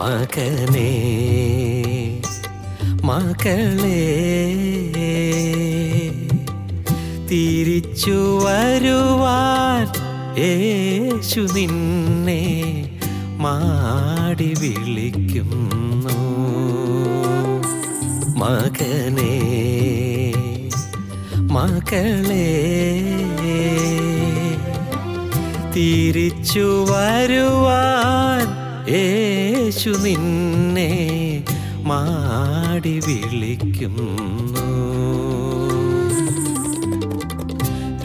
മകനേ മകളേ തിരിച്ചു വരുവാൻ യേശു നിന്നെ മാടി വിളിക്കുന്നു. മകനേ മകളേ തിരിച്ചു വരുവാൻ യേശു നിന്നെ മാടി വിളിക്കുന്നു.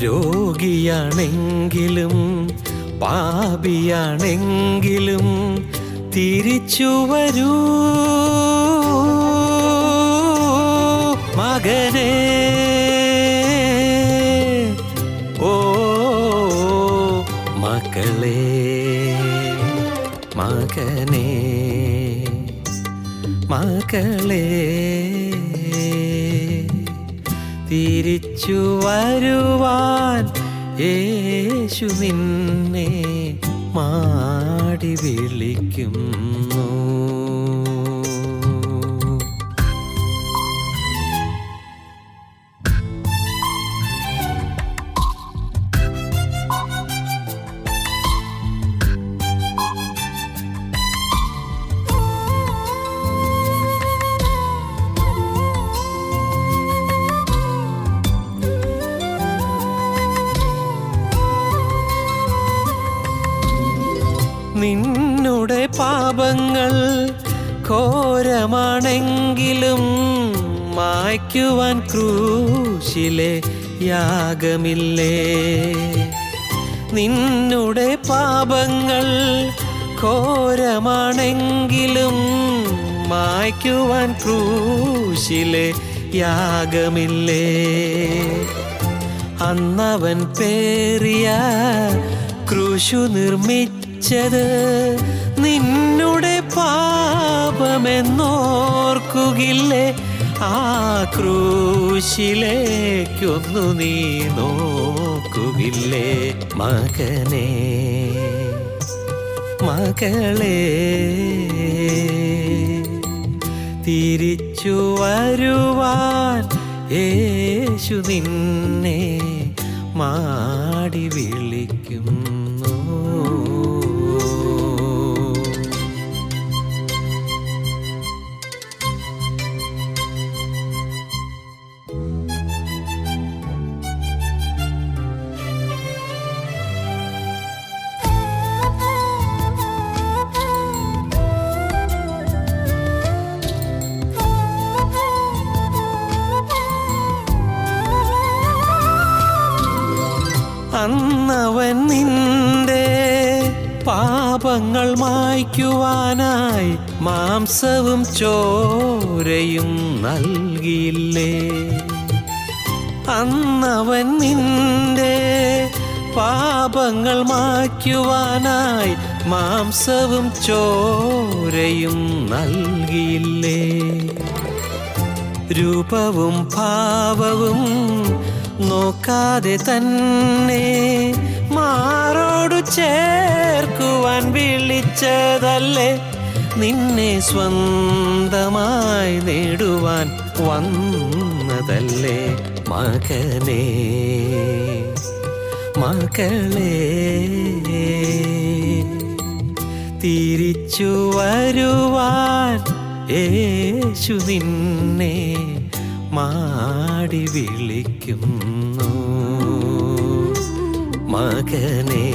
രോഗിയാണെങ്കിലും പാപിയാണെങ്കിലും തിരിച്ചു വരൂ മകനേ. ഓ മക്കളേ മകനേ മകളേ തിരിച്ചു വരുവാൻ യേശു നിന്നെ മാടി വിളിക്കുന്നു. നിന്നുടെ പാപങ്ങൾ ഘോരമാണെങ്കിലും മായ്ക്കുവാൻ ക്രൂശിലെ യാഗമില്ലേ. നിന്നുടെ പാപങ്ങൾ ഘോരമാണെങ്കിലും മായ്ക്കുവാൻ ക്രൂശിലെ യാഗമില്ലേ. അന്നവൻ പേറിയ ക്രൂശു നിർമ്മിച്ചത് നിന്നുടെ പാപമെന്നോർക്കുകില്ലേ. ആ ക്രൂശിലേക്കൊന്നു നീ നോക്കുകില്ലേ. മകനേ മകളേ തിരിച്ചു വരുവാൻ യേശു നിന്നെ മാടി വിളിക്കുന്നു. അന്നവൻ നിന്റെ പാപങ്ങൾ മായ്ക്കുവാനായി മാംസവും ചോരയും നൽകിയില്ലേ. അന്നവൻ നിന്റെ പാപങ്ങൾ മായ്ക്കുവാനായി മാംസവും ചോരയും നൽകിയില്ലേ. രൂപവും ഭാവവും നോക്കാതെ തന്നെ മാറോടു ചേർക്കുവാൻ വിളിച്ചതല്ലേ. നിന്നെ സ്വന്തമായി നേടുവാൻ വന്നതല്ലേ. മകനേ മകളേ തിരിച്ചു വരുവാൻ യേശു നിന്നെ മാടി വിളിക്കുന്നു. മകനേ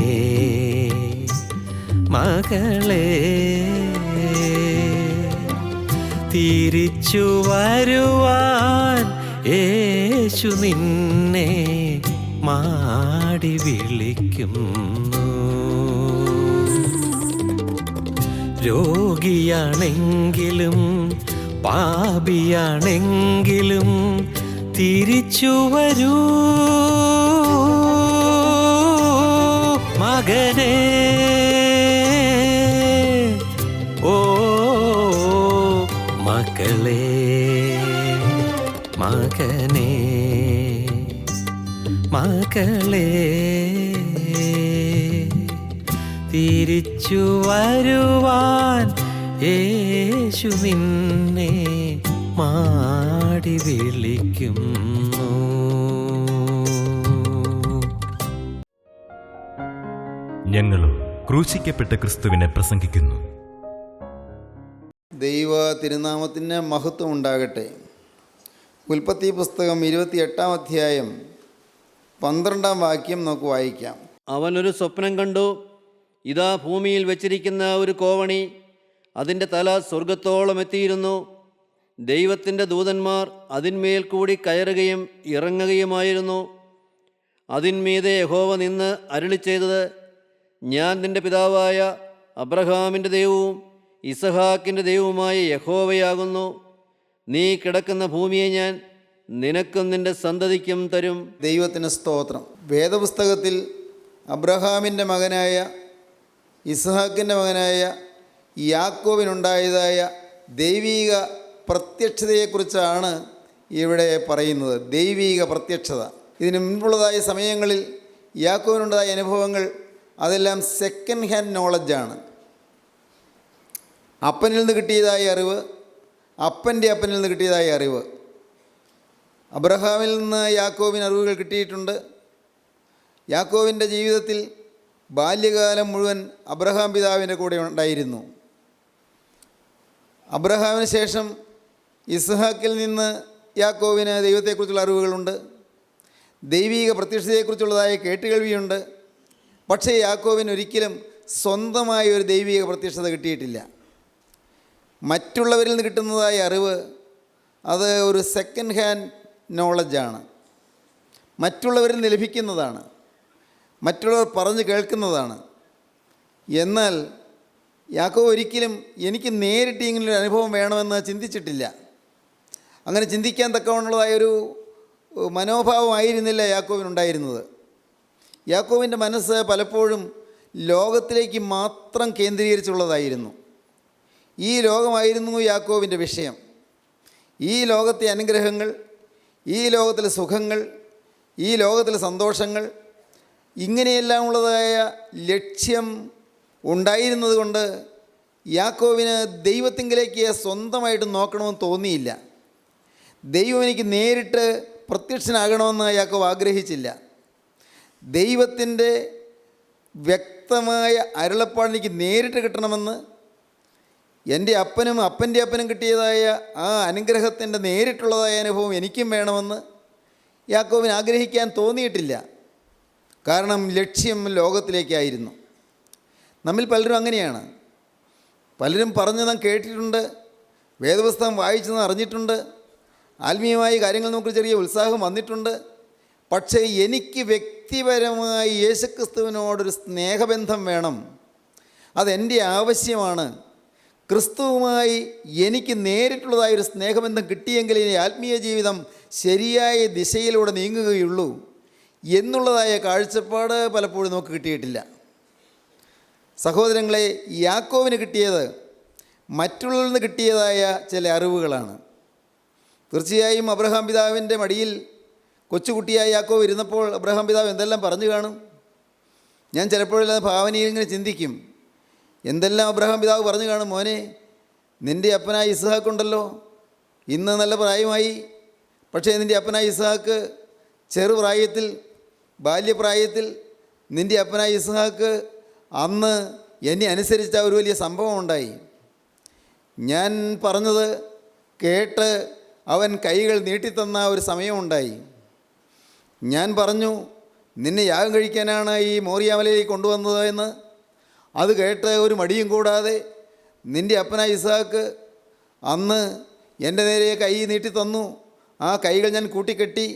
മകളേ തിരിച്ചു വരുവാൻ യേശു നിന്നെ മാടി വിളിക്കുന്നു. രോഗിയാണെങ്കിലും പാപിയാണെങ്കിലും തിരിച്ചു വരൂ മകനേ. ഓ മക്കളേ മകനേ മകളേ തിരിച്ചു വരുവാൻ യേശു നിന്നെ മാടി വിളിക്കുന്നു. ഞങ്ങളും ക്രൂശിക്കപ്പെട്ട ക്രിസ്തുവിനെ പ്രസംഗിക്കുന്നു. ദൈവ തിരുനാമത്തിന് മഹത്വം ഉണ്ടാകട്ടെ. ഉൽപ്പത്തി പുസ്തകം 28-ാം അധ്യായം 12-ാം വാക്യം നമുക്ക് വായിക്കാം. അവനൊരു സ്വപ്നം കണ്ടു. ഇതാ, ഭൂമിയിൽ വെച്ചിരിക്കുന്ന ഒരു കോവണി, അതിൻ്റെ തല സ്വർഗത്തോളം എത്തിയിരുന്നു. ദൈവത്തിൻ്റെ ദൂതന്മാർ അതിന്മേൽ കൂടി കയറുകയും ഇറങ്ങുകയുമായിരുന്നു. അതിന്മീതെ യഹോവ നിന്ന് അരുളിച്ചെയ്തത്, ഞാൻ നിൻ്റെ പിതാവായ അബ്രഹാമിൻ്റെ ദൈവവും ഇസഹാക്കിൻ്റെ ദൈവവുമായ യഹോവയാകുന്നു. നീ കിടക്കുന്ന ഭൂമിയെ ഞാൻ നിനക്കും നിൻ്റെ സന്തതിക്കും തരും. ദൈവത്തിന് സ്തോത്രം. വേദപുസ്തകത്തിൽ അബ്രഹാമിൻ്റെ മകനായ ഇസ്ഹാക്കിൻ്റെ മകനായ യാക്കോബിനുണ്ടായതായ ദൈവീക പ്രത്യക്ഷതയെക്കുറിച്ചാണ് ഇവിടെ പറയുന്നത്. ദൈവീക പ്രത്യക്ഷത. ഇതിന് മുൻപുള്ളതായ സമയങ്ങളിൽ യാക്കോബിനുണ്ടായ അനുഭവങ്ങൾ അതെല്ലാം സെക്കൻഡ് ഹാൻഡ് നോളജാണ്. അപ്പനിൽ നിന്ന് കിട്ടിയതായ അറിവ്, അപ്പൻ്റെ അപ്പനിൽ നിന്ന് കിട്ടിയതായ അറിവ്. അബ്രഹാമിൽ നിന്ന് യാക്കോബിന് അറിവുകൾ കിട്ടിയിട്ടുണ്ട്. യാക്കോബിൻ്റെ ജീവിതത്തിൽ ബാല്യകാലം മുഴുവൻ അബ്രഹാം പിതാവിൻ്റെ കൂടെ ഉണ്ടായിരുന്നു. അബ്രഹാമിന് ശേഷം ഇസ്ഹാക്കിൽ നിന്ന് യാക്കോബിന് ദൈവത്തെക്കുറിച്ചുള്ള അറിവുകളുണ്ട്. ദൈവീക പ്രത്യക്ഷതയെക്കുറിച്ചുള്ളതായ കേട്ടുകേൾവിയുണ്ട്. പക്ഷേ യാക്കോബിന് ഒരിക്കലും സ്വന്തമായ ഒരു ദൈവീക പ്രത്യക്ഷത കിട്ടിയിട്ടില്ല. മറ്റുള്ളവരിൽ നിന്ന് കിട്ടുന്നതായ അറിവ് അത് ഒരു സെക്കൻഡ് ഹാൻഡ് നോളജാണ്. മറ്റുള്ളവരിൽ നിന്ന് ലഭിക്കുന്നതാണ്, മറ്റുള്ളവർ പറഞ്ഞു കേൾക്കുന്നതാണ്. എന്നാൽ യാക്കോബ് ഒരിക്കലും എനിക്ക് നേരിട്ട് ഇങ്ങനൊരു അനുഭവം വേണമെന്ന് ചിന്തിച്ചിട്ടില്ല. അങ്ങനെ ചിന്തിക്കാൻ തക്കവണ്ണുള്ളതായൊരു മനോഭാവമായിരുന്നില്ല യാക്കോബിനുണ്ടായിരുന്നത്. യാക്കോബിൻ്റെ മനസ്സ് പലപ്പോഴും ലോകത്തിലേക്ക് മാത്രം കേന്ദ്രീകരിച്ചുള്ളതായിരുന്നു. ഈ ലോകമായിരുന്നു യാക്കോബിൻ്റെ വിഷയം. ഈ ലോകത്തെ അനുഗ്രഹങ്ങൾ, ഈ ലോകത്തിലെ സുഖങ്ങൾ, ഈ ലോകത്തിലെ സന്തോഷങ്ങൾ, ഇങ്ങനെയെല്ലാം ഉള്ളതായ ലക്ഷ്യം ഉണ്ടായിരുന്നത് കൊണ്ട് യാക്കോബിന് ദൈവത്തിങ്കിലേക്ക് സ്വന്തമായിട്ട് നോക്കണമെന്ന് തോന്നിയില്ല. ദൈവം എനിക്ക് നേരിട്ട് പ്രത്യക്ഷനാകണമെന്ന് യാക്കോബ് ആഗ്രഹിച്ചില്ല. ദൈവത്തിൻ്റെ വ്യക്തമായ അരുളപ്പാട് എനിക്ക് നേരിട്ട് കിട്ടണമെന്ന്, എൻ്റെ അപ്പനും അപ്പൻ്റെ അപ്പനും കിട്ടിയതായ ആ അനുഗ്രഹത്തിൻ്റെ നേരിട്ടുള്ളതായ അനുഭവം എനിക്കും വേണമെന്ന് യാക്കോബിന് ആഗ്രഹിക്കാൻ തോന്നിയിട്ടില്ല. കാരണം ലക്ഷ്യം ലോകത്തിലേക്കായിരുന്നു. നമ്മിൽ പലരും അങ്ങനെയാണ്. പലരും പറഞ്ഞു നാം കേട്ടിട്ടുണ്ട്, വേദപുസ്തകം വായിച്ചെന്ന് അറിഞ്ഞിട്ടുണ്ട്, ആത്മീയമായ കാര്യങ്ങൾ നമുക്ക് ചെറിയ ഉത്സാഹം വന്നിട്ടുണ്ട്. പക്ഷേ എനിക്ക് വ്യക്തിപരമായി യേശുക്രിസ്തുവിനോടൊരു സ്നേഹബന്ധം വേണം, അതെൻ്റെ ആവശ്യമാണ്. ക്രിസ്തുവുമായി എനിക്ക് നേരിട്ടുള്ളതായൊരു സ്നേഹബന്ധം കിട്ടിയെങ്കിൽ ഈ ആത്മീയ ജീവിതം ശരിയായ ദിശയിലൂടെ നീങ്ങുകയുള്ളൂ എന്നുള്ളതായ കാഴ്ചപ്പാട് പലപ്പോഴും നമുക്ക് കിട്ടിയിട്ടില്ല. സഹോദരങ്ങളെ, യാക്കോബിന് കിട്ടിയത് മറ്റുള്ളവരിൽ നിന്ന് കിട്ടിയതായ ചില അറിവുകളാണ്. തീർച്ചയായും അബ്രഹാം പിതാവിൻ്റെ മടിയിൽ കൊച്ചുകുട്ടിയായ യാക്കോബ് ഇരുന്നപ്പോൾ അബ്രഹാം പിതാവ് എന്തെല്ലാം പറഞ്ഞു കാണും? ഞാൻ ചിലപ്പോഴെല്ലാം ഭാവനയിൽ ഇങ്ങനെ ചിന്തിക്കും, എന്തെല്ലാം അബ്രഹാം പിതാവ് പറഞ്ഞു കാണും. മോനെ, നിൻ്റെ അപ്പനായ ഇസ്ഹാക്കുണ്ടല്ലോ, ഇന്ന് നല്ല പ്രായമായി. പക്ഷേ നിൻ്റെ അപ്പനായ ഇസ്ഹാക്ക് ചെറുപ്രായത്തിൽ, ബാല്യപ്രായത്തിൽ നിൻ്റെ അപ്പനായ ഇസ്ഹാക്ക് അന്ന് എന്നെ അനുസരിച്ച ഒരു വലിയ സംഭവം ഉണ്ടായി. ഞാൻ പറഞ്ഞത് കേട്ട് അവൻ കൈകൾ നീട്ടിത്തന്ന ഒരു സമയമുണ്ടായി. ഞാൻ പറഞ്ഞു, നിന്നെ യാഗം കഴിക്കാനാണ് ഈ മോറിയാമലയിലേക്ക് കൊണ്ടുവന്നത് എന്ന്. അത് കേട്ട് ഒരു മടിയും കൂടാതെ നിൻ്റെ അപ്പനായ ഇസ്ഹാക്ക് അന്ന് എൻ്റെ നേരെ കൈ നീട്ടിത്തന്നു. ആ കൈകൾ ഞാൻ കൂട്ടിക്കെട്ടി,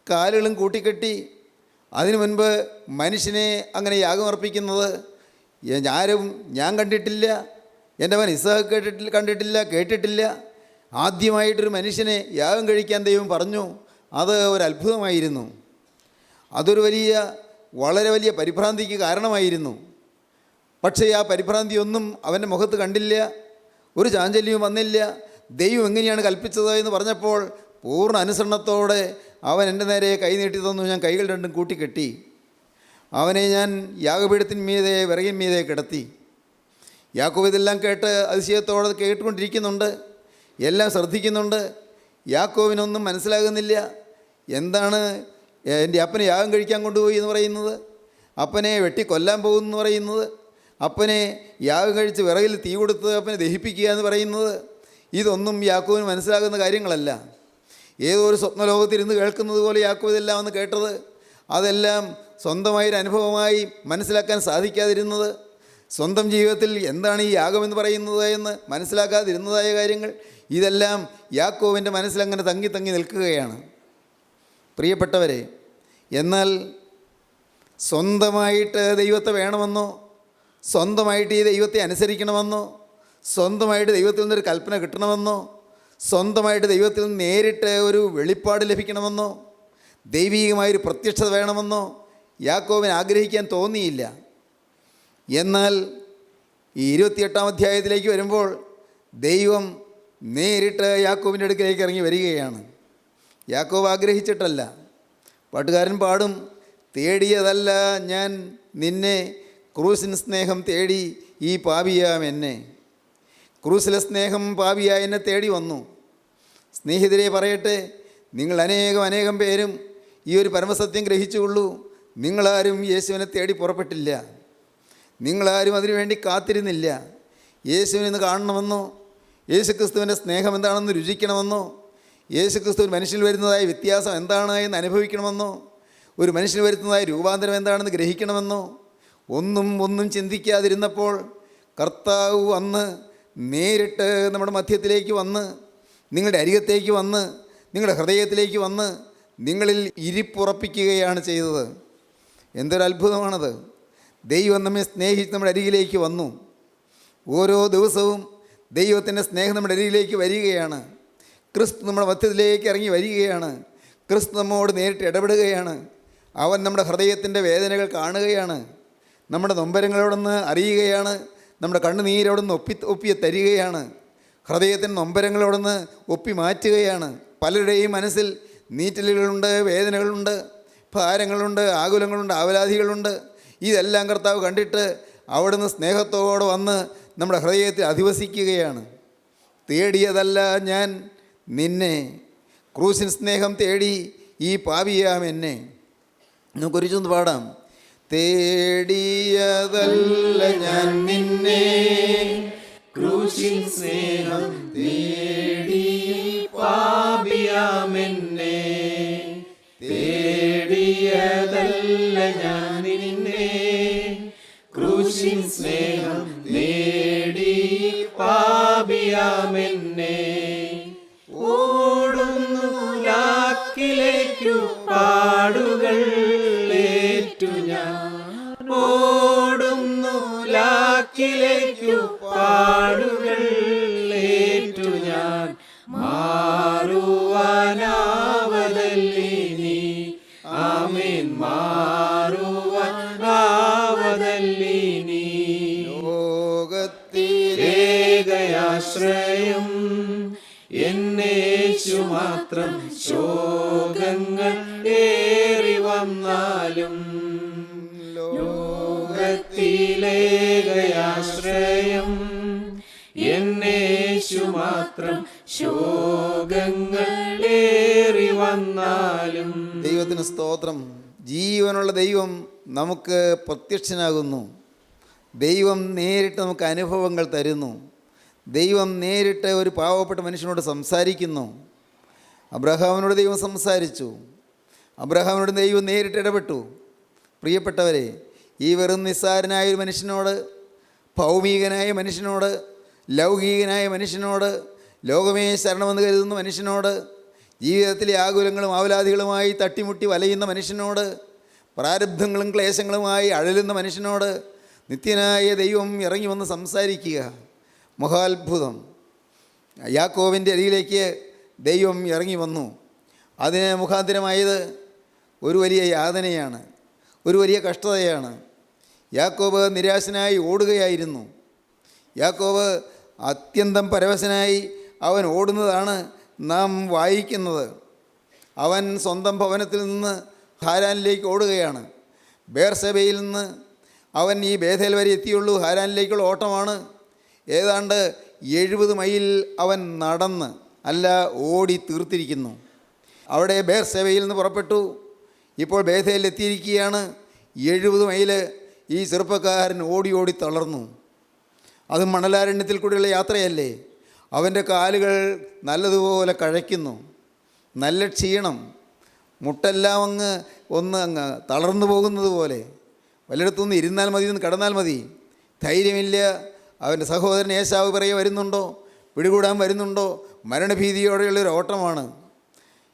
കാലുകളും കൂട്ടിക്കെട്ടി. അതിനു മുൻപ് മനുഷ്യനെ അങ്ങനെ യാഗമർപ്പിക്കുന്നത് ഞാൻ കണ്ടിട്ടില്ല, എൻ്റെ മകൻ ഇസ്ഹാക്ക് കണ്ടിട്ടില്ല, കേട്ടിട്ടില്ല. ആദ്യമായിട്ടൊരു മനുഷ്യനെ യാഗം കഴിക്കാൻ ദൈവം പറഞ്ഞു. അത് ഒരു അത്ഭുതമായിരുന്നു. അതൊരു വളരെ വലിയ പരിഭ്രാന്തിക്ക് കാരണമായിരുന്നു. പക്ഷേ ആ പരിഭ്രാന്തിയൊന്നും അവൻ്റെ മുഖത്ത് കണ്ടില്ല, ഒരു ചാഞ്ചല്യവും വന്നില്ല. ദൈവം എങ്ങനെയാണ് കൽപ്പിച്ചത് എന്ന് പറഞ്ഞപ്പോൾ പൂർണ്ണ അനുസരണത്തോടെ അവൻ എൻ്റെ നേരെ കൈ നീട്ടി തന്നു. ഞാൻ കൈകൾ രണ്ടും കൂട്ടിക്കെട്ടി. അവനെ ഞാൻ യാഗപീഠത്തിന് മീതെ വിറകിൻ മീതെ കിടത്തി. യാക്കോബ് ഇതെല്ലാം കേട്ട് അതിശയത്തോടെ കേട്ടുകൊണ്ടിരിക്കുന്നുണ്ട്, എല്ലാം ശ്രദ്ധിക്കുന്നുണ്ട്. യാക്കോബിനൊന്നും മനസ്സിലാകുന്നില്ല. എന്താണ് എൻ്റെ അപ്പനെ യാഗം കഴിക്കാൻ കൊണ്ടുപോയി എന്ന് പറയുന്നത്, അപ്പനെ വെട്ടി കൊല്ലാൻ പോകുമെന്ന് പറയുന്നത്, അപ്പനെ യാഗം കഴിച്ച് വിറകിൽ തീ കൊടുത്ത് അപ്പനെ ദഹിപ്പിക്കുക എന്ന് പറയുന്നത്, ഇതൊന്നും യാക്കോബിന് മനസ്സിലാകുന്ന കാര്യങ്ങളല്ല. ഏതോ ഒരു സ്വപ്നലോകത്തിരുന്ന് കേൾക്കുന്നത് പോലെ യാക്കോബ് ഇതെല്ലാം ഒന്ന് കേട്ടത്, അതെല്ലാം സ്വന്തമായൊരു അനുഭവമായി മനസ്സിലാക്കാൻ സാധിക്കാതിരുന്നത്, സ്വന്തം ജീവിതത്തിൽ എന്താണ് ഈ യാഗമെന്ന് പറയുന്നത് എന്ന് മനസ്സിലാക്കാതിരുന്നതായ കാര്യങ്ങൾ, ഇതെല്ലാം യാക്കോബിൻ്റെ മനസ്സിലങ്ങനെ തങ്ങി തങ്ങി നിൽക്കുകയാണ്. പ്രിയപ്പെട്ടവരെ, എന്നാൽ സ്വന്തമായിട്ട് ദൈവത്തെ വേണമെന്നോ, സ്വന്തമായിട്ട് ഈ ദൈവത്തെ അനുസരിക്കണമെന്നോ, സ്വന്തമായിട്ട് ദൈവത്തിൽ നിന്നൊരു കൽപ്പന കിട്ടണമെന്നോ, സ്വന്തമായിട്ട് ദൈവത്തിൽ നിന്ന് നേരിട്ട് ഒരു വെളിപ്പാട് ലഭിക്കണമെന്നോ, ദൈവീകമായൊരു പ്രത്യക്ഷത വേണമെന്നോ യാക്കോബിന് ആഗ്രഹിക്കാൻ തോന്നിയില്ല. എന്നാൽ ഈ 28-ാം അധ്യായത്തിലേക്ക് വരുമ്പോൾ ദൈവം നേരിട്ട് യാക്കോബിൻ്റെ അടുക്കലേക്ക് ഇറങ്ങി വരികയാണ്. യാക്കോബ് ആഗ്രഹിച്ചിട്ടല്ല. പാട്ടുകാരൻ പാടും, തേടിയതല്ല ഞാൻ നിന്നെ, ക്രൂസിന് സ്നേഹം തേടി ഈ പാപിയാം എന്നെ. ക്രൂസിലെ സ്നേഹം പാപിയായ എന്നെ തേടി വന്നു. സ്നേഹിതരെ പറയട്ടെ, നിങ്ങൾ അനേകം പേരും ഈ ഒരു പരമസത്യം ഗ്രഹിച്ചുകൊള്ളൂ. നിങ്ങളാരും യേശുവിനെ തേടി പുറപ്പെട്ടില്ല. നിങ്ങളാരും അതിനുവേണ്ടി കാത്തിരുന്നില്ല. യേശുവിനെ കാണണമെന്നോ, യേശുക്രിസ്തുവിൻ്റെ സ്നേഹം എന്താണെന്ന് രുചിക്കണമെന്നോ, യേശുക്രിസ്തു മനുഷ്യനിൽ വരുന്നതായ വ്യത്യാസം എന്താണ് എന്ന് അനുഭവിക്കണമെന്നോ, ഒരു മനുഷ്യന് വരുന്നതായ രൂപാന്തരം എന്താണെന്ന് ഗ്രഹിക്കണമെന്നോ ഒന്നും ചിന്തിക്കാതിരുന്നപ്പോൾ കർത്താവ് വന്ന് നേരിട്ട് നമ്മുടെ മധ്യത്തിലേക്ക് വന്ന്, നിങ്ങളുടെ അരികത്തേക്ക് വന്ന്, നിങ്ങളുടെ ഹൃദയത്തിലേക്ക് വന്ന് നിങ്ങളിൽ ഇരിപ്പുറപ്പിക്കുകയാണ് ചെയ്തത്. എന്തൊരു അത്ഭുതമാണത്! ദൈവം നമ്മെ സ്നേഹിച്ച് നമ്മുടെ അരികിലേക്ക് വന്നു. ഓരോ ദിവസവും ദൈവത്തിൻ്റെ സ്നേഹം നമ്മുടെ അരികിലേക്ക് വരികയാണ്. ക്രിസ്തു നമ്മുടെ മധ്യത്തിലേക്ക് ഇറങ്ങി വരികയാണ്. ക്രിസ്തു നമ്മോട് നേരിട്ട് ഇടപെടുകയാണ്. അവൻ നമ്മുടെ ഹൃദയത്തിൻ്റെ വേദനകൾ കാണുകയാണ്. നമ്മുടെ നൊമ്പരങ്ങളോടൊന്ന് അറിയുകയാണ്. നമ്മുടെ കണ്ണുനീരോടൊന്ന് ഒപ്പി തരികയാണ്. ഹൃദയത്തിൻ്റെ നൊമ്പരങ്ങളോടൊന്ന് ഒപ്പി മാറ്റുകയാണ്. പലരുടെയും മനസ്സിൽ നീറ്റലുകളുണ്ട്, വേദനകളുണ്ട്, ഭാരങ്ങളുണ്ട്, ആകുലങ്ങളുണ്ട്, ആവലാധികളുണ്ട്. ഇതെല്ലാം കർത്താവ് കണ്ടിട്ട് അവിടുന്ന് സ്നേഹത്തോടെ വന്ന് നമ്മുടെ ഹൃദയത്തിൽ അധിവസിക്കുകയാണ്. തേടിയതല്ല ഞാൻ നിന്നെ, ക്രൂസിൻ സ്നേഹം തേടി ഈ പാപിയാം എന്നെ. നമുക്കൊരിച്ചൊന്ന് പാടാം. തേടിയതല്ല ഞാൻ നിന്നെ, ക്രൂസിൻ സ്നേഹം തേടി പാപിയാം എന്നെ. തേടിയതല്ല ഞാൻ നിന്നെ, ക്രൂസിൻ സ്നേഹം നേടി പാപിയാം എന്നെ. ഓടുന്നു ലാക്കിലേക്കു പാടുകൾ ഏറ്റു ഞാൻ, ഓടുന്നു ലാക്കിലേക്കു പാടുകൾ ഏറ്റു ഞാൻ. മാറുവാനാവതല്ലിനി, ആമേൻ, മാറുവാനാവതല്ലിനി. ലോകത്തിലേകയാശ്രയം എന്നേശു മാത്രം, ശോകങ്ങൾ ഏറി വന്നാലും. ലോകത്തിലേകയാശ്രയം എന്നേശു മാത്രം, ശോകങ്ങൾ ഏറി വന്നാലും. ദൈവത്തിന് സ്തോത്രം. ജീവനുള്ള ദൈവം നമുക്ക് പ്രത്യക്ഷനാകുന്നു. ദൈവം നേരിട്ട് നമുക്ക് അനുഭവങ്ങൾ തരുന്നു. ദൈവം നേരിട്ട് ഒരു പാവപ്പെട്ട മനുഷ്യനോട് സംസാരിക്കുന്നു. അബ്രഹാമിനോട് ദൈവം സംസാരിച്ചു. അബ്രഹാമിനോട് ദൈവം നേരിട്ട് ഇടപെട്ടു. പ്രിയപ്പെട്ടവരെ, ഈ വെറും നിസ്സാരനായ ഒരു മനുഷ്യനോട്, ഭൗമികനായ മനുഷ്യനോട്, ലൗകികനായ മനുഷ്യനോട്, ലോകമേ ശരണമെന്ന് കരുതുന്ന മനുഷ്യനോട്, ജീവിതത്തിലെ ആകുലങ്ങളും ആവലാദികളുമായി തട്ടിമുട്ടി വലയുന്ന മനുഷ്യനോട്, പ്രാരബ്ധങ്ങളും ക്ലേശങ്ങളുമായി അഴലുന്ന മനുഷ്യനോട് നിത്യനായ ദൈവം ഇറങ്ങി വന്ന് സംസാരിക്കുക. മഹാത്ഭുതം. യാക്കോബിൻ്റെ അരികിലേക്ക് ദൈവം ഇറങ്ങി വന്നു. അതിന് മുഖാന്തരമായത് ഒരു വലിയ യാതനയാണ്, ഒരു വലിയ കഷ്ടതയാണ്. യാക്കോബ് നിരാശനായി ഓടുകയായിരുന്നു. യാക്കോബ് അത്യന്തം പരവശനായി അവൻ ഓടുന്നതാണ് നാം വായിക്കുന്നത്. അവൻ സ്വന്തം ഭവനത്തിൽ നിന്ന് ഹാരാനിലേക്ക് ഓടുകയാണ്. ബേർസബയിൽ നിന്ന് അവൻ ഈ ബേഥേൽ വരെ എത്തിയുള്ളൂ. ഹാരാനിലേക്കുള്ള ഓട്ടമാണ്. ഏതാണ്ട് 70 മൈൽ അവൻ നടന്ന് അല്ല ഓടി തീർത്തിരിക്കുന്നു. അവിടെ ബേർസേവയിൽ നിന്ന് പുറപ്പെട്ടു, ഇപ്പോൾ ബേഥേലിൽ എത്തിയിരിക്കുകയാണ്. 70 മൈല് ഈ ചെറുപ്പക്കാരൻ ഓടി ഓടി തളർന്നു. അത് മണലാരണ്യത്തിൽ കൂടെയുള്ള യാത്രയല്ലേ. അവൻ്റെ കാലുകൾ നല്ലതുപോലെ കഴയ്ക്കുന്നു, നല്ല ക്ഷീണം, മുട്ടെല്ലാം അങ്ങ് തളർന്നു പോകുന്നത് പോലെ. വല്ലയിടത്തുനിന്ന് ഇരുന്നാൽ മതി, ഒന്ന് കിടന്നാൽ മതി, ധൈര്യമില്ല. അവൻ്റെ സഹോദരൻ ഏശാവ് പിറകെ വരുന്നുണ്ടോ, പിടികൂടാൻ വരുന്നുണ്ടോ, മരണഭീതിയോടെയുള്ളൊരു ഓട്ടമാണ്.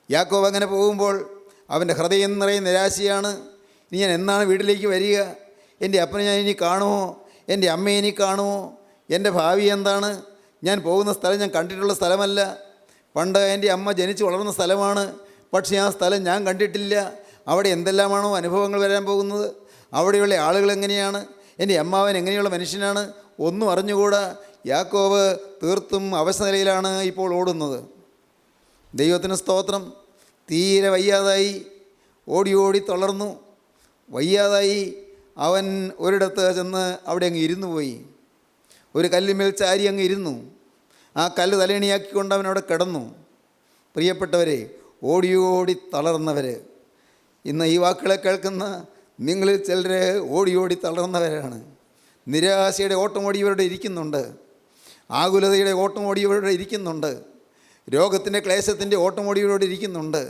യാക്കോബ് അങ്ങനെ പോകുമ്പോൾ അവൻ്റെ ഹൃദയം നിറയെ നിരാശയാണ്. ഇനി ഞാൻ എന്നാണ് വീട്ടിലേക്ക് വരിക? എൻ്റെ അപ്പനെ ഞാൻ ഇനി കാണുമോ? എൻ്റെ അമ്മയെ ഇനി കാണുമോ? എൻ്റെ ഭാവി എന്താണ്? ഞാൻ പോകുന്ന സ്ഥലം ഞാൻ കണ്ടിട്ടുള്ള സ്ഥലമല്ല. പണ്ട് എൻ്റെ അമ്മ ജനിച്ച് വളർന്ന സ്ഥലമാണ്, പക്ഷേ ആ സ്ഥലം ഞാൻ കണ്ടിട്ടില്ല. അവിടെ എന്തെല്ലാമാണോ അനുഭവങ്ങൾ വരാൻ പോകുന്നത്, അവിടെയുള്ള ആളുകൾ എങ്ങനെയാണ്, എൻ്റെ അമ്മാവൻ എങ്ങനെയുള്ള മനുഷ്യനാണ്, ഒന്നും അറിഞ്ഞുകൂടാ. യാക്കോബ് തീർത്തും അവശനിലയിലാണ് ഇപ്പോൾ ഓടുന്നത്. ദൈവത്തിന് സ്തോത്രം. തീരെ വയ്യാതായി, ഓടി ഓടി തളർന്നു. വയ്യാതായി അവൻ ഒരിടത്ത് ചെന്ന് അവിടെ അങ്ങ് ഇരുന്നു പോയി. ഒരു കല്ലിന്മേൽ ചാരി അങ്ങ് ഇരുന്നു. ആ കല്ല് തലയണിയാക്കിക്കൊണ്ട് അവൻ അവിടെ കിടന്നു. പ്രിയപ്പെട്ടവരെ, ഓടി ഓടി തളർന്നവർ, ഇന്ന് ഈ വാക്കുകളെ കേൾക്കുന്ന നിങ്ങളിൽ ചിലർ ഓടി ഓടി തളർന്നവരാണ്. നിരാശയുടെ ഓട്ടമോടിയവരുടെ ഇരിക്കുന്നുണ്ട്, ആകുലതയുടെ ഓട്ടമോടിയവരുടെ ഇരിക്കുന്നുണ്ട്, രോഗത്തിൻ്റെ ക്ലേശത്തിൻ്റെ ഓട്ടമോടിയവരോട് ഇരിക്കുന്നുണ്ട്.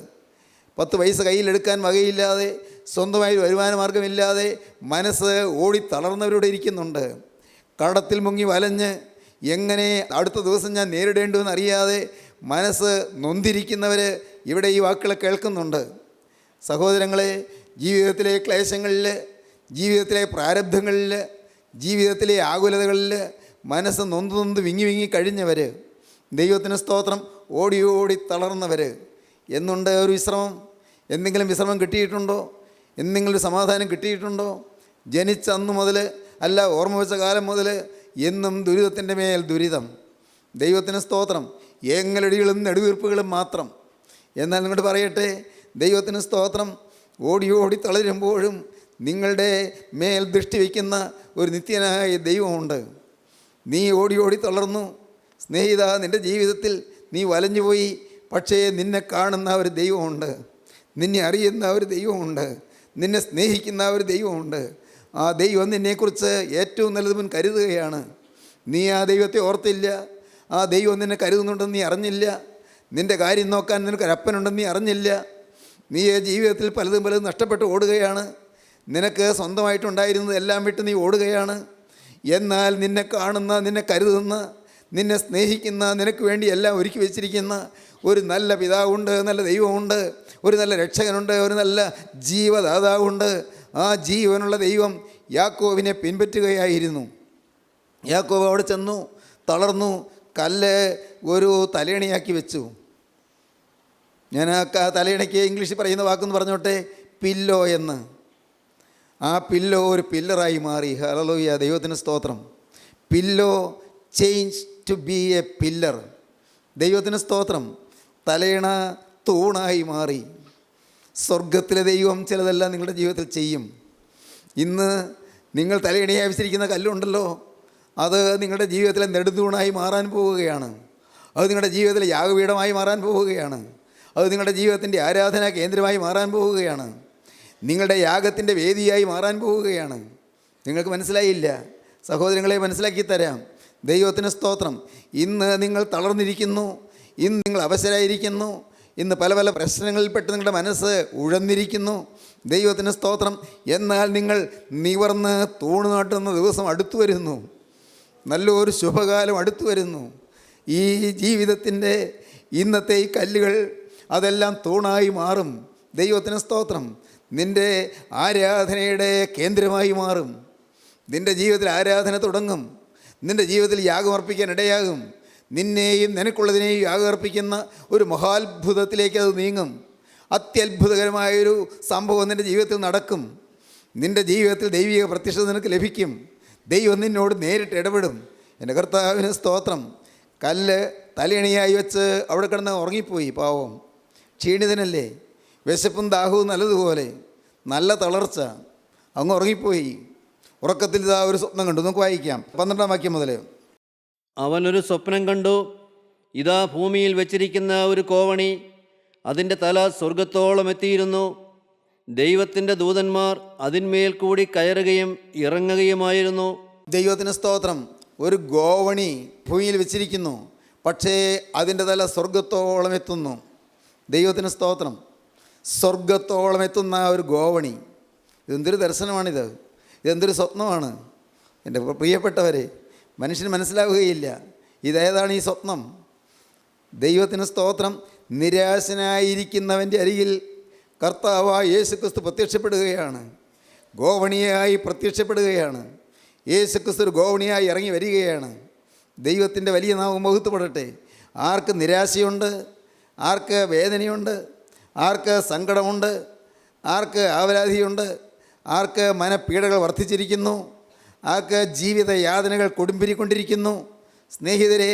10 പൈസ കയ്യിലെടുക്കാൻ വകയില്ലാതെ, സ്വന്തമായി വരുമാന മാർഗമില്ലാതെ മനസ്സ് ഓടി തളർന്നവരോട് ഇരിക്കുന്നുണ്ട്. കടത്തിൽ മുങ്ങി വലഞ്ഞ് എങ്ങനെ അടുത്ത ദിവസം ഞാൻ നേരിടേണ്ടുവെന്ന് അറിയാതെ മനസ്സ് നൊന്തിരിക്കുന്നവർ ഇവിടെ ഈ വാക്കുകളെ കേൾക്കുന്നുണ്ട്. സഹോദരങ്ങളെ, ജീവിതത്തിലെ ക്ലേശങ്ങളിൽ, ജീവിതത്തിലെ പ്രാരബ്ധങ്ങളിൽ, ജീവിതത്തിലെ ആകുലതകളിൽ മനസ്സ് നൊന്ത് വിങ്ങി വിങ്ങി കഴിഞ്ഞവർ, ദൈവത്തിന് സ്തോത്രം, ഓടി ഓടി തളർന്നവർ. എന്നുണ്ട് ഒരു വിശ്രമം? എന്തെങ്കിലും വിശ്രമം കിട്ടിയിട്ടുണ്ടോ? എന്തെങ്കിലും ഒരു സമാധാനം കിട്ടിയിട്ടുണ്ടോ? ജനിച്ച അന്ന് മുതൽ അല്ല, ഓർമ്മ വെച്ച കാലം മുതൽ എന്നും ദുരിതത്തിൻ്റെ മേൽ ദുരിതം. ദൈവത്തിന് സ്തോത്രം. ഏങ്ങലടികളും നെടുവീർപ്പുകളും മാത്രം. എന്നാൽ നിങ്ങോട്ട് പറയട്ടെ, ദൈവത്തിന് സ്തോത്രം, ഓടി ഓടി തളരുമ്പോഴും നിങ്ങളുടെ മേൽ ദൃഷ്ടി വയ്ക്കുന്ന ഒരു നിത്യനായ ദൈവമുണ്ട്. നീ ഓടി ഓടി തളർന്നു സ്നേഹിത, നിൻ്റെ ജീവിതത്തിൽ നീ വലഞ്ഞുപോയി, പക്ഷേ നിന്നെ കാണുന്ന ഒരു ദൈവമുണ്ട്, നിന്നെ അറിയുന്ന ഒരു ദൈവമുണ്ട്, നിന്നെ സ്നേഹിക്കുന്ന ഒരു ദൈവമുണ്ട്. ആ ദൈവം നിന്നെക്കുറിച്ച് ഏറ്റവും നല്ലത് മുൻ കരുതുകയാണ്. നീ ആ ദൈവത്തെ ഓർത്തില്ല, ആ ദൈവം നിന്നെ കരുതുന്നുണ്ടെന്ന് നീ അറിഞ്ഞില്ല. നിൻ്റെ കാര്യം നോക്കാൻ നിനക്കൊരപ്പനുണ്ടെന്ന് നീ അറിഞ്ഞില്ല. നീ ജീവിതത്തിൽ പലതും നഷ്ടപ്പെട്ട് ഓടുകയാണ്. നിനക്ക് സ്വന്തമായിട്ടുണ്ടായിരുന്നത് എല്ലാം വിട്ട് നീ ഓടുകയാണ്. എന്നാൽ നിന്നെ കാണുന്ന, നിന്നെ കരുതുന്ന, നിന്നെ സ്നേഹിക്കുന്ന, നിനക്ക് വേണ്ടി എല്ലാം ഒരുക്കി വെച്ചിരിക്കുന്ന ഒരു നല്ല പിതാവുണ്ട്, നല്ല ദൈവമുണ്ട്, ഒരു നല്ല രക്ഷകനുണ്ട്, ഒരു നല്ല ജീവദാതാവുണ്ട്. ആ ജീവനുള്ള ദൈവം യാക്കോബിനെ പിൻപറ്റുകയായിരുന്നു. യാക്കോബ് അവിടെ ചെന്നു, തളർന്നു, കല്ല് ഒരു തലയണിയാക്കി വെച്ചു. ഞാൻ ആ തലയണയ്ക്ക് ഇംഗ്ലീഷിൽ പറയുന്ന വാക്കെന്ന് പറഞ്ഞോട്ടെ, പില്ലോ എന്ന്. ആ പില്ലോ ഒരു പില്ലറായി മാറി. ഹല്ലേലൂയ, ദൈവത്തിന് സ്തോത്രം. Pillow change to be a pillar. ദൈവത്തിന് സ്തോത്രം. തലയണ തൂണായി മാറി. സ്വർഗത്തിലെ ദൈവം ചിലതെല്ലാം നിങ്ങളുടെ ജീവിതത്തിൽ ചെയ്യും. ഇന്ന് നിങ്ങൾ തലയണയായി വെച്ചിരിക്കുന്ന കല്ലുണ്ടല്ലോ, അത് നിങ്ങളുടെ ജീവിതത്തിലെ നെടുതൂണായി മാറാൻ പോവുകയാണ്. അത് നിങ്ങളുടെ ജീവിതത്തിലെ യാഗപീഠമായി മാറാൻ പോവുകയാണ്. അത് നിങ്ങളുടെ ജീവിതത്തിൻ്റെ ആരാധനാ കേന്ദ്രമായി മാറാൻ പോവുകയാണ്. നിങ്ങളുടെ യാഗത്തിൻ്റെ വേദിയായി മാറാൻ പോവുകയാണ്. നിങ്ങൾക്ക് മനസ്സിലായില്ല? സഹോദരങ്ങളെ, മനസ്സിലാക്കി തരാം. ദൈവത്തിന് സ്തോത്രം. ഇന്ന് നിങ്ങൾ തളർന്നിരിക്കുന്നു, ഇന്ന് നിങ്ങൾ അവശരായിരിക്കുന്നു, ഇന്ന് പല പല പ്രശ്നങ്ങളിൽപ്പെട്ട് നിങ്ങളുടെ മനസ്സ് ഉഴന്നിരിക്കുന്നു. ദൈവത്തിന് സ്തോത്രം. എന്നാൽ നിങ്ങൾ നിവർന്ന് തൂണ് നാട്ടുന്ന ദിവസം അടുത്തു വരുന്നു. നല്ലൊരു ശുഭകാലം അടുത്തു വരുന്നു. ഈ ജീവിതത്തിൻ്റെ ഇന്നത്തെ ഈ കല്ലുകൾ അതെല്ലാം തൂണായി മാറും. ദൈവത്തിന് സ്തോത്രം. നിൻ്റെ ആരാധനയുടെ കേന്ദ്രമായി മാറും. നിൻ്റെ ജീവിതത്തിൽ ആരാധന തുടങ്ങും. നിൻ്റെ ജീവിതത്തിൽ യാഗമർപ്പിക്കാൻ ഇടയാകും. നിന്നെയും നിനക്കുള്ളതിനെയും യാഗമർപ്പിക്കുന്ന ഒരു മഹാത്ഭുതത്തിലേക്ക് അത് നീങ്ങും. അത്യത്ഭുതകരമായൊരു സംഭവം നിൻ്റെ ജീവിതത്തിൽ നടക്കും. നിൻ്റെ ജീവിതത്തിൽ ദൈവിക പ്രത്യക്ഷത നിനക്ക് ലഭിക്കും. ദൈവം നിന്നോട് നേരിട്ട് ഇടപെടും. എൻ്റെ കർത്താവിന് സ്തോത്രം. കല്ല് തലയണിയായി വെച്ച് അവിടെ കിടന്ന് ഉറങ്ങിപ്പോയി. പാവം, ക്ഷീണിതനല്ലേ, വിശപ്പും ദാഹവും നല്ലതുപോലെ, നല്ല തളർച്ച, അങ്ങ് ഉറങ്ങിപ്പോയി. ഉറക്കത്തിൽ ഇതാ ഒരു സ്വപ്നം കണ്ടു. നമുക്ക് വായിക്കാം 12-ാം വാക്യം മുതൽ. അവനൊരു സ്വപ്നം കണ്ടു. ഇതാ ഭൂമിയിൽ വെച്ചിരിക്കുന്ന ഒരു കോവണി, അതിൻ്റെ തല സ്വർഗത്തോളം എത്തിയിരുന്നു. ദൈവത്തിൻ്റെ ദൂതന്മാർ അതിന്മേൽ കൂടി കയറുകയും ഇറങ്ങുകയുമായിരുന്നു. ദൈവത്തിന് സ്തോത്രം. ഒരു ഗോവണി ഭൂമിയിൽ വെച്ചിരിക്കുന്നു, പക്ഷേ അതിൻ്റെ തല സ്വർഗത്തോളം എത്തുന്നു. ദൈവത്തിന് സ്തോത്രം. സ്വർഗത്തോളം എത്തുന്ന ഒരു ഗോവണി. ഇതെന്തൊരു ദർശനമാണിത്, ഇതെന്തൊരു സ്വപ്നമാണ് എൻ്റെ പ്രിയപ്പെട്ടവരെ. മനുഷ്യന് മനസ്സിലാവുകയില്ല ഇതേതാണ് ഈ സ്വപ്നം. ദൈവത്തിന് സ്തോത്രം. നിരാശനായിരിക്കുന്നവൻ്റെ അരികിൽ കർത്താവായ യേശുക്രിസ്തു പ്രത്യക്ഷപ്പെടുകയാണ്, ഗോവണിയായി പ്രത്യക്ഷപ്പെടുകയാണ്. യേശുക്രിസ്തു ഒരു ഗോവണിയായി ഇറങ്ങി വരികയാണ്. ദൈവത്തിൻ്റെ വലിയ നാമം മഹത്വപ്പെടട്ടെ. ആർക്ക് നിരാശയുണ്ട്, ആർക്ക് വേദനയുണ്ട്, ആർക്ക് സങ്കടമുണ്ട്, ആർക്ക് ആവലാതിയുണ്ട്, ആർക്ക് മനപീഡകൾ വർദ്ധിച്ചിരിക്കുന്നു, ആർക്ക് ജീവിത യാതനകൾ കൊടുമ്പിരിക്കൊണ്ടിരിക്കുന്നു, സ്നേഹിതരെ,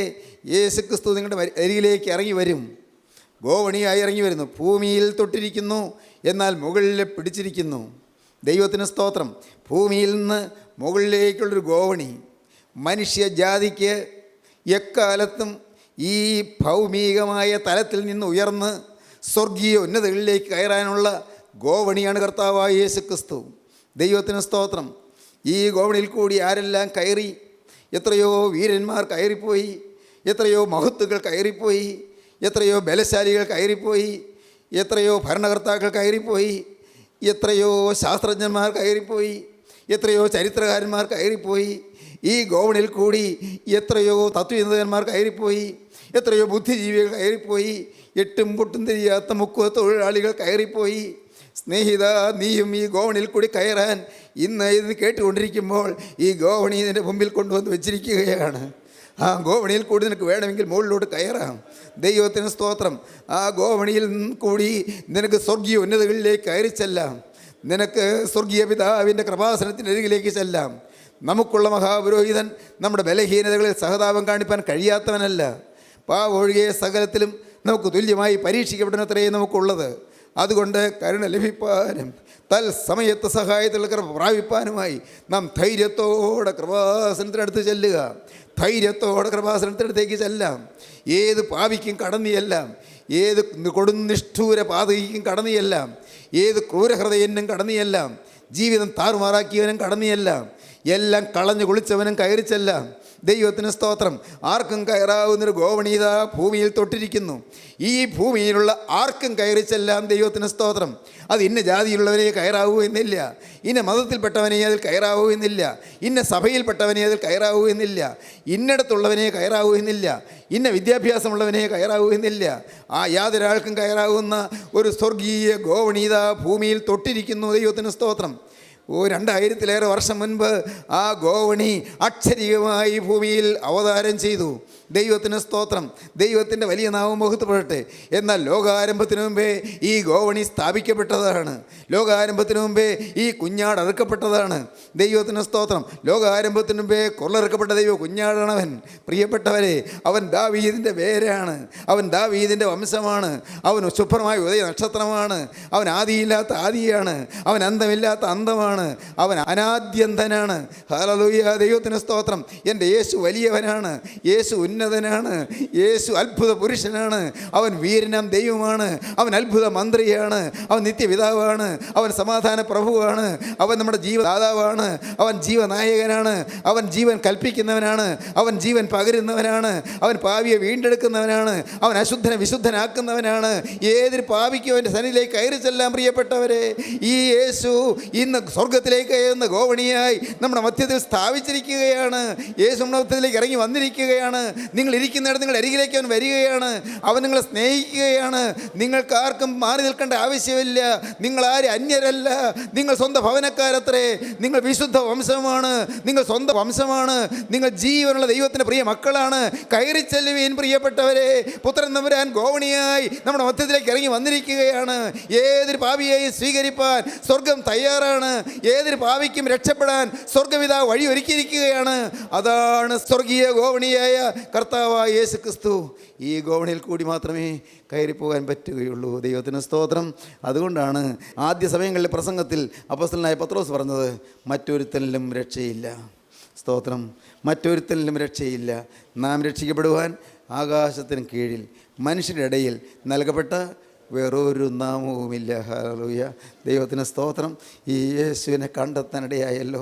യേശുക്രിസ്തു നിങ്ങളുടെ അരികിലേക്ക് ഇറങ്ങി വരും. ഗോവണിയായി ഇറങ്ങി വരുന്നു. ഭൂമിയിൽ തൊട്ടിരിക്കുന്നു, എന്നാൽ മുകളിൽ പിടിച്ചിരിക്കുന്നു. ദൈവത്തിന് സ്തോത്രം. ഭൂമിയിൽ നിന്ന് മുകളിലേക്കുള്ളൊരു ഗോവണി മനുഷ്യജാതിക്ക് എക്കാലത്തും ഈ ഭൗമികമായ തലത്തിൽ നിന്ന് ഉയർന്ന് സ്വർഗീയ ഉന്നതകളിലേക്ക് കയറാനുള്ള ഗോവണിയാണ് കർത്താവായ യേശുക്രിസ്തു. ദൈവത്തിന് സ്തോത്രം. ഈ ഗോവണിയിൽ കൂടി ആരെല്ലാം കയറി? എത്രയോ വീരന്മാർ കയറിപ്പോയി, എത്രയോ മഹത്തുക്കൾ കയറിപ്പോയി, എത്രയോ ബലശാലികൾ കയറിപ്പോയി, എത്രയോ ഭരണകർത്താക്കൾ കയറിപ്പോയി, എത്രയോ ശാസ്ത്രജ്ഞന്മാർ കയറിപ്പോയി, എത്രയോ ചരിത്രകാരന്മാർ കയറിപ്പോയി. ഈ ഗോവണിയിൽ കൂടി എത്രയോ തത്വചിന്തകന്മാർ കയറിപ്പോയി, എത്രയോ ബുദ്ധിജീവികൾ കയറിപ്പോയി, എട്ടും പൊട്ടും തിരിയാത്ത മുക്കുവ തൊഴിലാളികൾ കയറിപ്പോയി. സ്നേഹിത, നീയും ഈ ഗോവണിയിൽ കൂടി കയറാൻ ഇന്ന് ഇത് കേട്ടുകൊണ്ടിരിക്കുമ്പോൾ ഈ ഗോവണി നിൻ്റെ മുമ്പിൽ കൊണ്ടുവന്ന് വെച്ചിരിക്കുകയാണ്. ആ ഗോവണിയിൽ കൂടി നിനക്ക് വേണമെങ്കിൽ മുകളിലോട്ട് കയറാം. ദൈവത്തിന് സ്തോത്രം. ആ ഗോവണിയിൽ കൂടി നിനക്ക് സ്വർഗീയ ഉന്നതകളിലേക്ക് കയറി ചെല്ലാം. നിനക്ക് സ്വർഗീയ പിതാവിൻ്റെ കൃപാസനത്തിൻ്റെ അരികിലേക്ക് ചെല്ലാം. നമുക്കുള്ള മഹാപുരോഹിതൻ നമ്മുടെ ബലഹീനതകളിൽ സഹതാപം കാണിപ്പാൻ കഴിയാത്തവനല്ല. പാവൊഴികെ സകലത്തിലും നമുക്ക് തുല്യമായി പരീക്ഷിക്കപ്പെടുന്നത്രയും നമുക്കുള്ളത്. അതുകൊണ്ട് കരുണ ലഭിപ്പാനും തൽസമയത്ത് സഹായത്തിലുള്ള കൃപ പ്രാപിപ്പാനുമായി നാം ധൈര്യത്തോടെ കൃപാസനത്തിനടുത്ത് ചെല്ലുക. ധൈര്യത്തോടെ കൃപാസനത്തിനടുത്തേക്ക് ചെല്ലാം. ഏത് പാപിക്കും കടന്നിയെല്ലാം, ഏത് കൊടുനിഷ്ഠൂര പാതകിക്കും കടന്നിയെല്ലാം, ഏത് ക്രൂരഹൃദയനും കടന്നിയെല്ലാം, ജീവിതം താറുമാറാക്കിയവനും കടന്നിയെല്ലാം, എല്ലാം കളഞ്ഞു കുളിച്ചവനും കയറി ചെല്ലാം. ദൈവത്തിന് സ്തോത്രം. ആർക്കും കയറാവുന്നൊരു ഗോവണീത ഭൂമിയിൽ തൊട്ടിരിക്കുന്നു. ഈ ഭൂമിയിലുള്ള ആർക്കും കയറി ചെല്ലാം. ദൈവത്തിന് സ്തോത്രം. അത് ഇന്ന ജാതിയിലുള്ളവനെ കയറാവൂ എന്നില്ല, ഇന്ന മതത്തിൽപ്പെട്ടവനെ അതിൽ കയറാവൂ എന്നില്ല, ഇന്ന സഭയിൽപ്പെട്ടവനെ അതിൽ കയറാവൂ എന്നില്ല, ഇന്നിടത്തുള്ളവനെ കയറാവൂ എന്നില്ല, ഇന്ന വിദ്യാഭ്യാസമുള്ളവനെ കയറാവൂ എന്നില്ല. ആ യാതൊരാൾക്കും കയറാവുന്ന ഒരു സ്വർഗീയ ഗോവണീത ഭൂമിയിൽ തൊട്ടിരിക്കുന്നു. ദൈവത്തിന് സ്തോത്രം. 2000-ലേറെ വർഷം മുൻപ് ആ ഗോവണി അക്ഷരികമായി ഭൂമിയിൽ അവതാരം ചെയ്തു. ദൈവത്തിന് സ്തോത്രം. ദൈവത്തിൻ്റെ വലിയ നാമം മഹത്വപ്പെടട്ടെ. എന്നാൽ ലോകാരംഭത്തിന് മുമ്പേ ഈ ഗോവണി സ്ഥാപിക്കപ്പെട്ടതാണ്. ലോകാരംഭത്തിന് മുമ്പേ ഈ കുഞ്ഞാട് അറുക്കപ്പെട്ടതാണ്. ദൈവത്തിന് സ്തോത്രം. ലോകാരംഭത്തിന് മുമ്പേ കൊള്ളറുക്കപ്പെട്ട ദൈവ കുഞ്ഞാടാണവൻ. പ്രിയപ്പെട്ടവരെ, അവൻ ദാവീദിൻ്റെ വേരാണ്, അവൻ ദാവീദിൻ്റെ വംശമാണ്, അവൻ ശുഭ്രമായ ഉദയ നക്ഷത്രമാണ്, അവൻ ആദിയില്ലാത്ത ആദിയാണ്, അവൻ അന്തമില്ലാത്ത അന്തമാണ്, അവൻ അനാദ്യന്തനാണ്. ഹല്ലേലൂയ. ദൈവത്തിന് സ്തോത്രം. എൻ്റെ യേശു വലിയവനാണ്, യേശു ഉന്നതനാണ്, യേശു അത്ഭുത പുരുഷനാണ്, അവൻ വീരനാം ദൈവമാണ്, അവൻ അത്ഭുത മന്ത്രിയാണ്, അവൻ നിത്യപിതാവാണ്, അവൻ സമാധാന പ്രഭുവാണ്, അവൻ നമ്മുടെ ജീവദാതാവാണ്, അവൻ ജീവനായകനാണ്, അവൻ ജീവൻ കൽപ്പിക്കുന്നവനാണ്, അവൻ ജീവൻ പകരുന്നവനാണ്, അവൻ പാപിയെ വീണ്ടെടുക്കുന്നവനാണ്, അവൻ അശുദ്ധനെ വിശുദ്ധനാക്കുന്നവനാണ്. ഏതൊരു പാപിക്കും അവൻ്റെ സന്നിധിയിലേക്ക് കയറി ചെല്ലാം. പ്രിയപ്പെട്ടവരെ, ഈ യേശു ഇന്ന് സ്വർഗത്തിലേക്ക് കയറുന്ന ഗോവണിയായി നമ്മുടെ മധ്യത്തിൽ സ്ഥാപിച്ചിരിക്കുകയാണ്. യേശു നമ്മുടെ മധ്യത്തിലേക്ക് ഇറങ്ങി വന്നിരിക്കുകയാണ്. നിങ്ങൾ ഇരിക്കുന്നിടത്ത് നിങ്ങളുടെ അരികിലേക്ക് അവൻ വരികയാണ്. അവൻ നിങ്ങളെ സ്നേഹിക്കുകയാണ്. നിങ്ങൾക്ക് ആർക്കും മാറി നിൽക്കേണ്ട ആവശ്യമില്ല. നിങ്ങൾ ആരും അന്യരല്ല. നിങ്ങൾ സ്വന്തം ഭവനക്കാരത്രേ. നിങ്ങൾ വിശുദ്ധ വംശമാണ്, നിങ്ങൾ സ്വന്തം വംശമാണ്, നിങ്ങൾ ജീവനുള്ള ദൈവത്തിൻ്റെ പ്രിയ മക്കളാണ്. കയറി ചെല്ലുവീൻ പ്രിയപ്പെട്ടവരെ. പുത്രൻ തമ്പുരാൻ ഗോവണിയായി നമ്മുടെ മധ്യത്തിലേക്ക് ഇറങ്ങി വന്നിരിക്കുകയാണ്. ഏതൊരു പാപിയെയും സ്വീകരിപ്പാൻ സ്വർഗം തയ്യാറാണ്. ഏതൊരു പാപിക്കും രക്ഷപ്പെടാൻ സ്വർഗപിതാവ് വഴി ഒരുക്കിയിരിക്കുകയാണ്. അതാണ് സ്വർഗീയ ഗോവണിയായ കർത്താവായ യേശുക്രിസ്തു. ഈ ഗോവണിയിൽ കൂടി മാത്രമേ കയറിപ്പോകാൻ പറ്റുകയുള്ളൂ. ദൈവത്തിന് സ്തോത്രം. അതുകൊണ്ടാണ് ആദ്യ സമയങ്ങളിലെ പ്രസംഗത്തിൽ അപ്പോസ്തലനായ പത്രോസ് പറഞ്ഞത്, മറ്റൊരുത്തനിലും രക്ഷയില്ല. സ്തോത്രം. മറ്റൊരുത്തരിലും രക്ഷയില്ല. നാം രക്ഷിക്കപ്പെടുവാൻ ആകാശത്തിന് കീഴിൽ മനുഷ്യരുടെ ഇടയിൽ നൽകപ്പെട്ട വേറൊരു നാമവുമില്ല. ഹല്ലേലൂയ. ദൈവത്തിന് സ്തോത്രം. ഈ യേശുവിനെ കണ്ടെത്താനിടയായല്ലോ,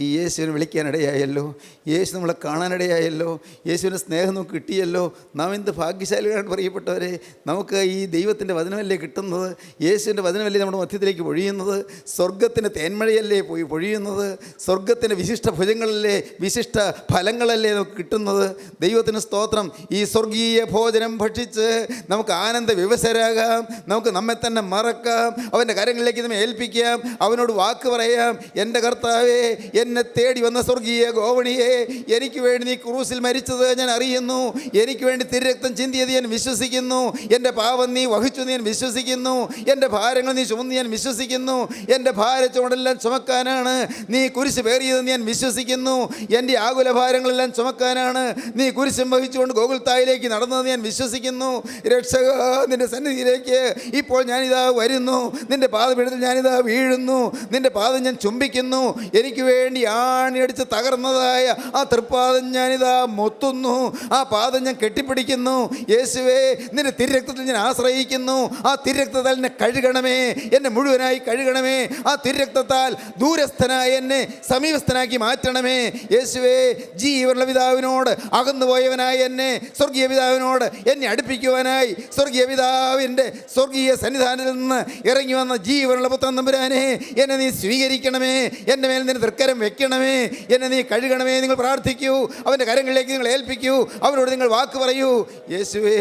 ഈ യേശുവിനെ വിളിക്കാനിടയായല്ലോ, യേശു നമ്മളെ കാണാനിടയായല്ലോ, യേശുവിൻ്റെ സ്നേഹം നമുക്ക് കിട്ടിയല്ലോ. നാം എന്ത് ഭാഗ്യശാലികളാണ് പ്രിയപ്പെട്ടവരെ. നമുക്ക് ഈ ദൈവത്തിൻ്റെ വചനമല്ലേ കിട്ടുന്നത്, യേശുവിൻ്റെ വചനമല്ലേ നമ്മുടെ മധ്യത്തിലേക്ക് പൊഴിയുന്നത്, സ്വർഗത്തിൻ്റെ തേന്മഴയല്ലേ പോയി പൊഴിയുന്നത്, സ്വർഗത്തിൻ്റെ വിശിഷ്ട ഭുജങ്ങളല്ലേ, വിശിഷ്ട ഫലങ്ങളല്ലേ നമുക്ക് കിട്ടുന്നത്. ദൈവത്തിന് സ്തോത്രം. ഈ സ്വർഗീയ ഭോജനം ഭക്ഷിച്ച് നമുക്ക് ആനന്ദ വിവശരാകാം, നമുക്ക് നമ്മെ തന്നെ മറക്കാം, അവൻ്റെ കരങ്ങളിലേക്ക് നമ്മെ ഏൽപ്പിക്കാം, അവനോട് വാക്ക് പറയാം. എൻ്റെ കർത്താവേ, എന്നെ തേടി വന്ന സ്വർഗീയ ഗോവണിയെ, എനിക്ക് വേണ്ടി നീ ക്രൂസിൽ മരിച്ചത് ഞാൻ അറിയുന്നു, എനിക്ക് വേണ്ടി തിരുരക്തം ചിന്തിയത് ഞാൻ വിശ്വസിക്കുന്നു, എൻ്റെ പാപം നീ വഹിച്ചു ഞാൻ വിശ്വസിക്കുന്നു, എൻ്റെ ഭാരങ്ങൾ നീ ചുമന്ന് ഞാൻ വിശ്വസിക്കുന്നു, എൻ്റെ ഭാര ചുമടെല്ലാം ചുമക്കാനാണ് നീ കുരിശ് പേറിയതെന്ന് ഞാൻ വിശ്വസിക്കുന്നു, എൻ്റെ ആകുല ഭാരങ്ങളെല്ലാം ചുമക്കാനാണ് നീ കുരിശും വഹിച്ചുകൊണ്ട് ഗോകുൽത്തായിലേക്ക് നടന്നതെന്ന് ഞാൻ വിശ്വസിക്കുന്നു. രക്ഷക, നിൻ്റെ സന്നിധിയിലേക്ക് ഇപ്പോൾ ഞാനിതാ വരുന്നു, നിൻ്റെ പാദപീഠത്തിൽ ഞാനിതാ വീഴുന്നു, നിൻ്റെ പാദം ഞാൻ ചുംബിക്കുന്നു, എനിക്ക് വേണ്ടി ആണിയടിച്ച് തകർന്നതായ ആ തൃപ്പാദം ഞാനിതാ മൊത്തുന്നു, ആ പാദം ഞാൻ കെട്ടിപ്പിടിക്കുന്നു. യേശുവേ, നിൻ്റെ തിരുരക്തത്തിൽ ഞാൻ ആശ്രയിക്കുന്നു. ആ തിരുരക്തത്താൽ എന്നെ കഴുകണമേ, എന്നെ മുഴുവനായി കഴുകണമേ. ആ തിരുരക്തത്താൽ ദൂരസ്ഥനായ എന്നെ സമീപസ്ഥനാക്കി മാറ്റണമേ. യേശുവേ, ജീവനുള്ള പിതാവിനോട് അകന്നുപോയവനായ എന്നെ സ്വർഗീയ പിതാവിനോട് എന്നെ അടുപ്പിക്കുവാനായി സ്വർഗീയ പിതാവിൻ്റെ സ്വർഗീയ സന്നിധാനത്തിൽ നിന്ന് ഇറങ്ങി വന്ന ജീവനുള്ള പുത്രൻ തമ്പുരാനെ, എന്നെ നീ സ്വീകരിക്കണമേ, എൻ്റെ മേൽ നിന്റെ തൃക്കരം വെക്കണമേ, എന്നെ നീ കഴുകണമേ. നിങ്ങൾ പ്രാർത്ഥിക്കൂ, അവൻ്റെ കരങ്ങളിലേക്ക് നിങ്ങൾ ഏൽപ്പിക്കൂ, അവനോട് നിങ്ങൾ വാക്ക് പറയൂ. യേശുവേ,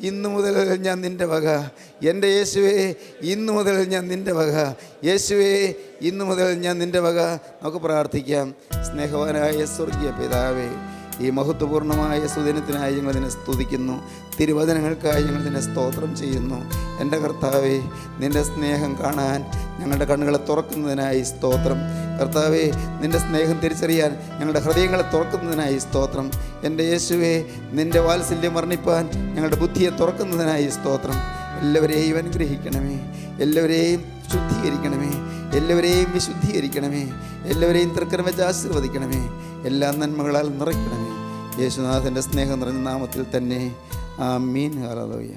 ഇന്നു മുതൽ ഞാൻ നിൻ്റെ വക. എൻ്റെ യേശുവേ, ഇന്നു മുതൽ ഞാൻ നിൻ്റെ വക. യേശുവേ, ഇന്നു മുതൽ ഞാൻ നിൻ്റെ വക. നമുക്ക് പ്രാർത്ഥിക്കാം. സ്നേഹവാനായ സ്വർഗീയ പിതാവേ, ഈ മഹത്വപൂർണ്ണമായ സുദിനത്തിനായി ഞങ്ങൾ നിന്നെ സ്തുതിക്കുന്നു, തിരുവചനങ്ങൾക്കായി ഞങ്ങൾ നിന്നെ സ്തോത്രം ചെയ്യുന്നു. എൻ്റെ കർത്താവേ, നിൻ്റെ സ്നേഹം കാണാൻ ഞങ്ങളുടെ കണ്ണുകളെ തുറക്കുന്നതിനായി സ്തോത്രം. കർത്താവേ, നിൻ്റെ സ്നേഹം തിരിച്ചറിയാൻ ഞങ്ങളുടെ ഹൃദയങ്ങളെ തുറക്കുന്നതിനായി സ്തോത്രം. എൻ്റെ യേശുവേ, നിൻ്റെ വാത്സല്യം വർണ്ണിപ്പാൻ ഞങ്ങളുടെ ബുദ്ധിയെ തുറക്കുന്നതിനായി സ്തോത്രം. എല്ലാവരെയും അനുഗ്രഹിക്കണമേ, എല്ലാവരെയും ശുദ്ധീകരിക്കണമേ, എല്ലാവരെയും വിശുദ്ധീകരിക്കണമേ, എല്ലാവരെയും തൃക്കരം വെച്ച് ആശീർവദിക്കണമേ, എല്ലാ നന്മകളാൽ നിറയ്ക്കണമേ. യേശുനാഥൻ്റെ സ്നേഹം നിറഞ്ഞ നാമത്തിൽ തന്നെ. ആമീൻ. ഹല്ലേലൂയ.